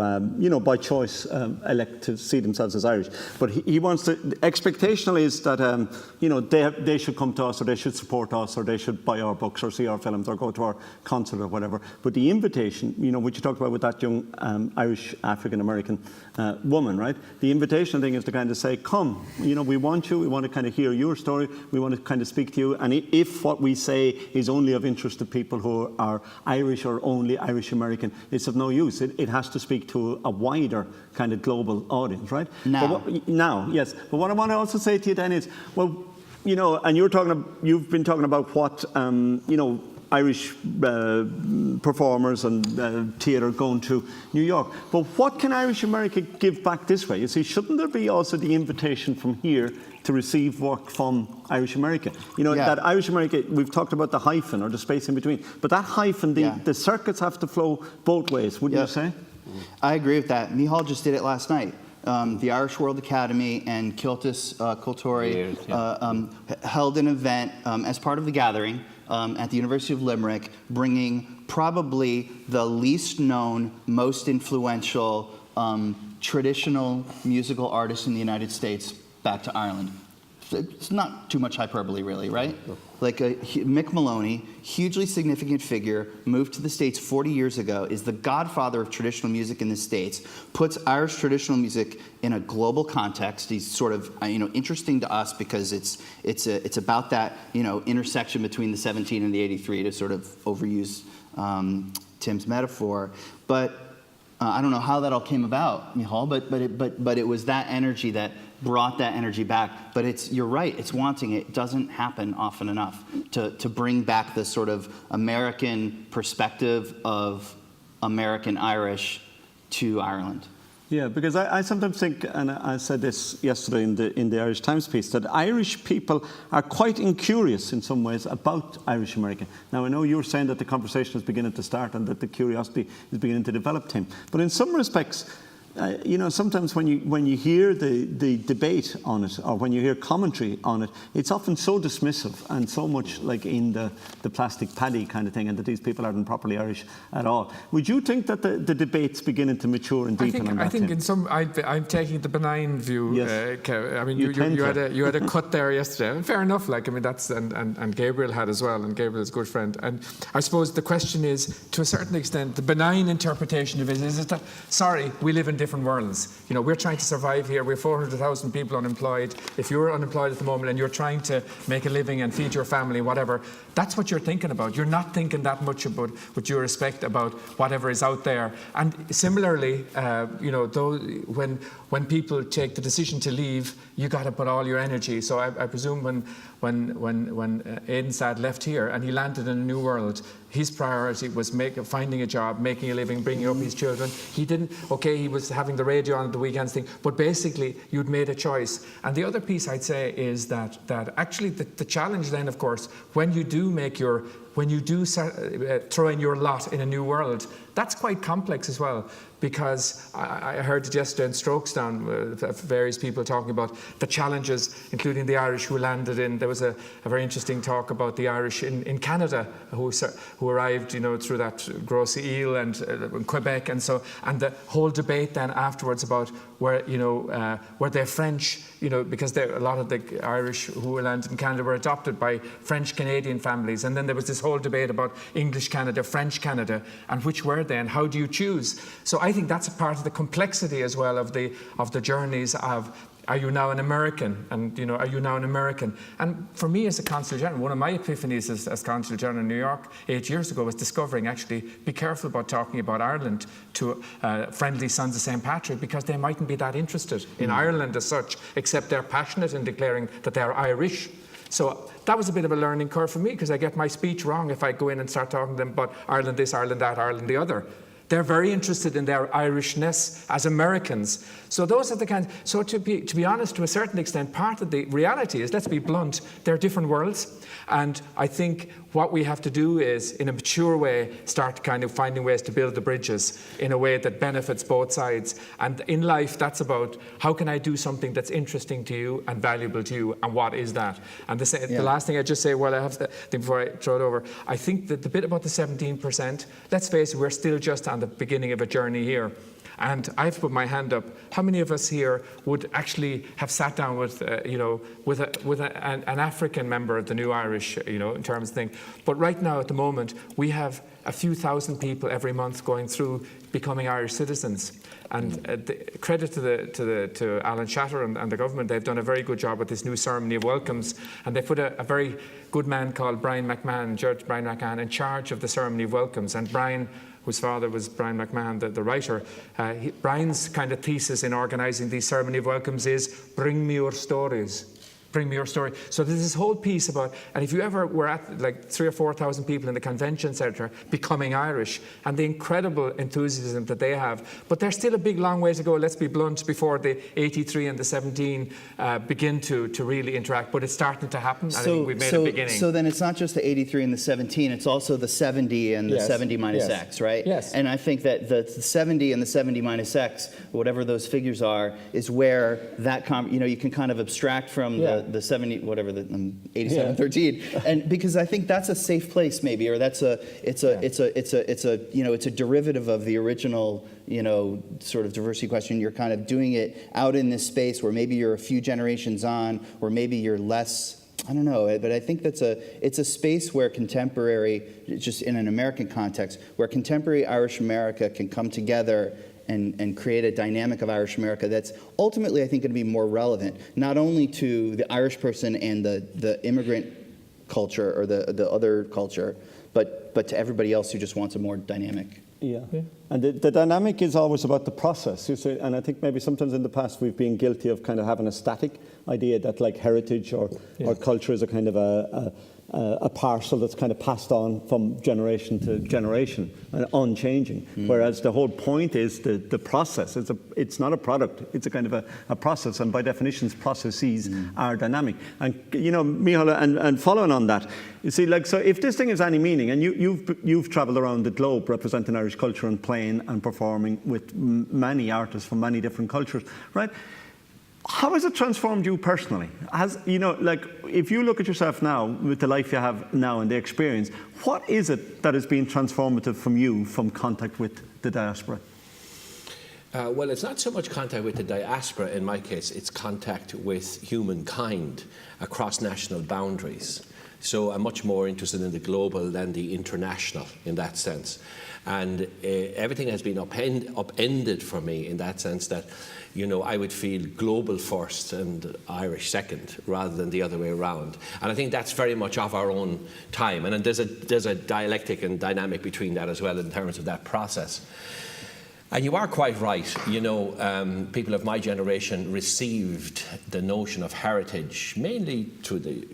A: by choice elect to see themselves as Irish. But he wants to, expectational is that, they should come to us or they should support us or they should buy our books or see our films or go to our concert or whatever. But the invitation, which you talked about with that young Irish African-American woman, right? The invitational thing is to kind of say, come, we want you, we want to kind of hear your story, we want to kind of speak to you, and if what we say is only of interest to people who are Irish or only Irish American, it's of no use. It has to speak to a wider kind of global audience, right? Now, yes. But what I want to also say to you then is, well, and you've been talking about what, Irish performers and theatre going to New York. But what can Irish America give back this way? You see, shouldn't there be also the invitation from here to receive work from Irish America? That Irish America, we've talked about the hyphen or the space in between, but that hyphen, the circuits have to flow both ways, wouldn't you say?
C: I agree with that. Micheál just did it last night. The Irish World Academy and Kiltis Cultore held an event as part of the gathering at the University of Limerick, bringing probably the least known, most influential traditional musical artist in the United States back to Ireland. it's not too much hyperbole, really, right? Like Mick Maloney, hugely significant figure, moved to the States 40 years ago, is the godfather of traditional music in the States, puts Irish traditional music in a global context. He's sort of interesting to us because it's about that intersection between the 17 and the 83, to sort of overuse Tim's metaphor. But I don't know how that all came about, Michal, but it was that energy that brought that energy back. But you're right, it's wanting. It doesn't happen often enough to bring back this sort of American perspective of American Irish to Ireland.
A: Yeah, because I sometimes think, and I said this yesterday in the Irish Times piece, that Irish people are quite incurious in some ways about Irish American. Now, I know you're saying that the conversation is beginning to start and that the curiosity is beginning to develop, Tim. But in some respects, sometimes when you hear the debate on it, or when you hear commentary on it, it's often so dismissive and so much like in the plastic paddy kind of thing, and that these people aren't properly Irish at all. Would you think that the debate's beginning to mature and deepen on that?
B: I think
A: Tim?
B: in some, I'm taking the benign view.
A: Yes.
B: Kev. I mean, you had a cut there yesterday, and fair enough. Like, I mean, that's and Gabriel had as well, and Gabriel's a good friend. And I suppose the question is, to a certain extent, the benign interpretation of it is that, sorry, we live in different worlds. We're trying to survive here. We're 400,000 people unemployed. If you're unemployed at the moment and you're trying to make a living and feed your family, whatever, that's what you're thinking about. You're not thinking that much about, with due respect, about whatever is out there. And similarly, though, when people take the decision to leave, you got to put all your energy. So I presume when Aidan Sad left here and he landed in a new world, his priority was finding a job, making a living, bringing up his children. He was having the radio on at the weekends thing, but basically you'd made a choice. And the other piece I'd say is that actually the challenge then, of course, when you do throw in your lot in a new world, that's quite complex as well. Because I heard it yesterday in Strokes Down, various people talking about the challenges, including the Irish who landed in. There was a very interesting talk about the Irish in Canada who arrived, through that Gros Isle and Quebec, and the whole debate then afterwards about were they French, because a lot of the Irish who landed in Canada were adopted by French Canadian families, and then there was this whole debate about English Canada, French Canada, and which were they, and how do you choose? So I think that's a part of the complexity as well of the journeys of, are you now an American? And, are you now an American? And for me as a Consul General, one of my epiphanies as Consul General in New York 8 years ago was discovering, actually, be careful about talking about Ireland to friendly sons of St. Patrick, because they mightn't be that interested in Ireland as such, except they're passionate in declaring that they're Irish. So that was a bit of a learning curve for me, because I get my speech wrong if I go in and start talking to them about Ireland this, Ireland that, Ireland the other. They're very interested in their Irishness as Americans. So those are the kinds. So to be honest, to a certain extent, part of the reality is, let's be blunt, they're different worlds. And I think what we have to do is, in a mature way, start kind of finding ways to build the bridges in a way that benefits both sides. And in life, that's about, how can I do something that's interesting to you and valuable to you, and what is that? And the last thing I just say, well, I have to think before I throw it over, I think that the bit about the 17%, let's face it, we're still just on the beginning of a journey here. And I've put my hand up. How many of us here would actually have sat down with an African member of the New Irish, in terms of thing? But right now, at the moment, we have a few thousand people every month going through becoming Irish citizens. And credit to Alan Shatter and the government, they've done a very good job with this new ceremony of welcomes. And they put a very good man called Brian McMahon, Judge Brian McMahon, in charge of the ceremony of welcomes. And Brian, whose father was Brian McMahon, the writer, Brian's kind of thesis in organising these ceremony of welcomes is, bring me your stories. Bring me your story. So there's this whole piece about, and if you ever were at like 3,000 or 4,000 people in the convention centre becoming Irish, and the incredible enthusiasm that they have, but there's still a big long way to go, let's be blunt, before the 83 and the 17 begin to really interact, but it's starting to happen, and I think we've made a beginning.
C: So then it's not just the 83 and the 17, it's also the 70 and the 70 minus X, right?
B: Yes.
C: And I think that the 70 and the 70 minus X, whatever those figures are, is where that, you can kind of abstract from the 70 whatever the 8713, and because I think that's a safe place maybe, or it's a derivative of the original sort of diversity question. You're kind of doing it out in this space where maybe you're a few generations on, or maybe you're less. I don't know, but I think it's a space where contemporary, just in an American context, where contemporary Irish America can come together and create a dynamic of Irish America that's ultimately, I think, going to be more relevant, not only to the Irish person and the immigrant culture or the other culture, but to everybody else who just wants a more dynamic.
A: Yeah. And the dynamic is always about the process. And I think maybe sometimes in the past we've been guilty of kind of having a static idea that like heritage or culture is a kind of a parcel that's kind of passed on from generation to generation and unchanging. Whereas the whole point is the process. It's not a product. It's a kind of a process. And by definition, processes are dynamic. And, Micheál, and following on that, you see, like, so if this thing has any meaning, and you've traveled around the globe representing Irish culture and playing and performing with many artists from many different cultures, right? How has it transformed you personally? If you look at yourself now with the life you have now and the experience, what is it that has been transformative from you from contact with the diaspora?
D: Well, it's not so much contact with the diaspora in my case, it's contact with humankind across national boundaries. So I'm much more interested in the global than the international in that sense. And everything has been upended for me in that sense that, I would feel global first and Irish second rather than the other way around. And I think that's very much of our own time. And there's a dialectic and dynamic between that as well in terms of that process. And you are quite right. People of my generation received the notion of heritage mainly through the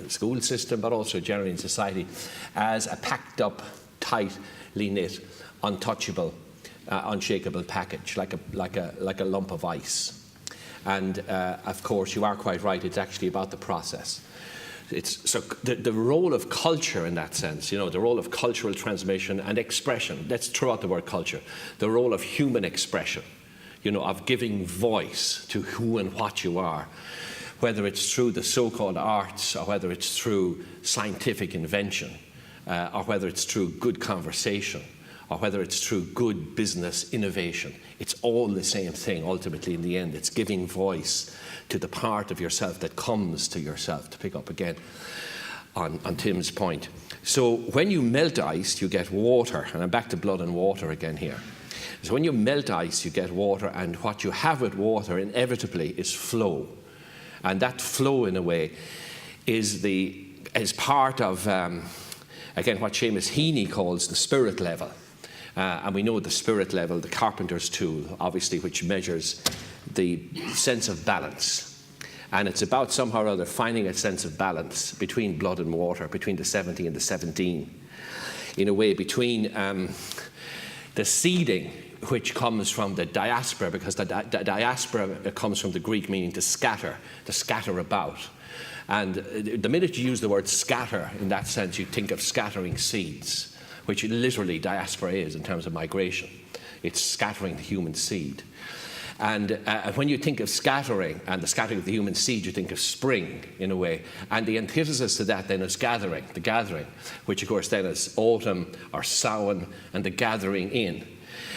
D: school system, but also generally in society, as a packed up, tightly knit, untouchable, unshakable package, like a lump of ice. And of course, you are quite right. It's actually about the process. So the role of culture in that sense, the role of cultural transmission and expression. Let's throw out the word culture. The role of human expression, of giving voice to who and what you are. Whether it's through the so-called arts, or whether it's through scientific invention, or whether it's through good conversation, or whether it's through good business innovation. It's all the same thing, ultimately, in the end. It's giving voice to the part of yourself that comes to yourself, to pick up again on Tim's point. So when you melt ice, you get water, and I'm back to blood and water again here. So when you melt ice, you get water, and what you have with water, inevitably, is flow. And that flow, in a way, is part of, again, what Seamus Heaney calls the spirit level. And we know the spirit level, the carpenter's tool, obviously, which measures the sense of balance. And it's about somehow or other finding a sense of balance between blood and water, between the 70 and the 17. In a way, between the seeding, which comes from the diaspora, because the diaspora comes from the Greek meaning to scatter about. And the minute you use the word scatter in that sense, you think of scattering seeds, which literally diaspora is in terms of migration. It's scattering the human seed. And when you think of scattering and the scattering of the human seed, you think of spring in a way. And the antithesis to that then is gathering, the gathering, which of course then is autumn or Samhain and the gathering in.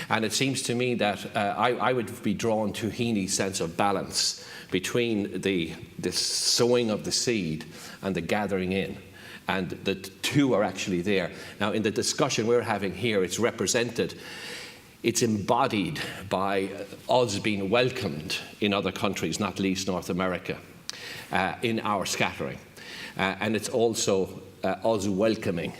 D: And it seems to me that I would be drawn to Heaney's sense of balance between the sowing of the seed and the gathering in. And the two are actually there. Now, in the discussion we're having here, it's represented, it's embodied by us being welcomed in other countries, not least North America, in our scattering. And it's also us welcoming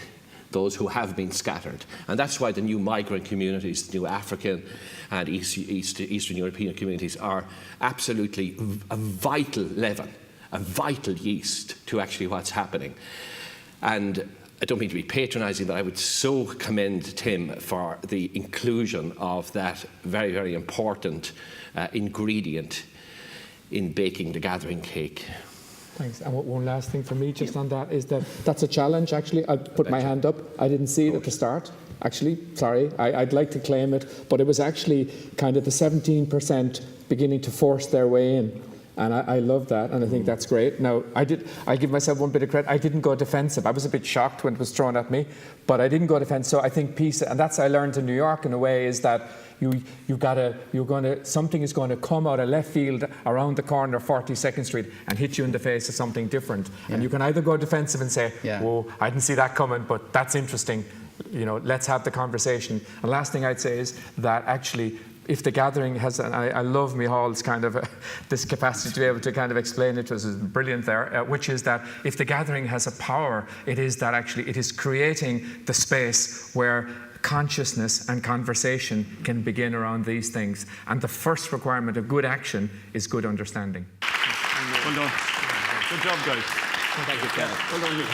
D: those who have been scattered. And that's why the new migrant communities, the new African and Eastern European communities are absolutely a vital leaven, a vital yeast to actually what's happening. And I don't mean to be patronising, but I would so commend Tim for the inclusion of that very, very important ingredient in baking the gathering cake.
B: Thanks. And one last thing for me just on that is that that's a challenge, actually. I put my hand up. I didn't see it at the start. Actually, sorry, I'd like to claim it, but it was actually kind of the 17% beginning to force their way in. And I love that, and I think that's great. Now, I give myself one bit of credit. I didn't go defensive. I was a bit shocked when it was thrown at me, but I didn't go defensive. So I think peace, and that's I learned in New York in a way, is that something is going to come out of left field around the corner of 42nd Street and hit you in the face of something different. Yeah. And you can either go defensive and say, whoa, I didn't see that coming, but that's interesting. Let's have the conversation. And last thing I'd say is that actually, if the gathering has, and I love Micheál's kind of this capacity to be able to kind of explain it to us, is brilliant there, which is that if the gathering has a power, it is that actually it is creating the space where consciousness and conversation can begin around these things. And the first requirement of good action is good understanding.
A: Well done. Good job, guys.
D: Thank you, Kevin.
A: Well done, you.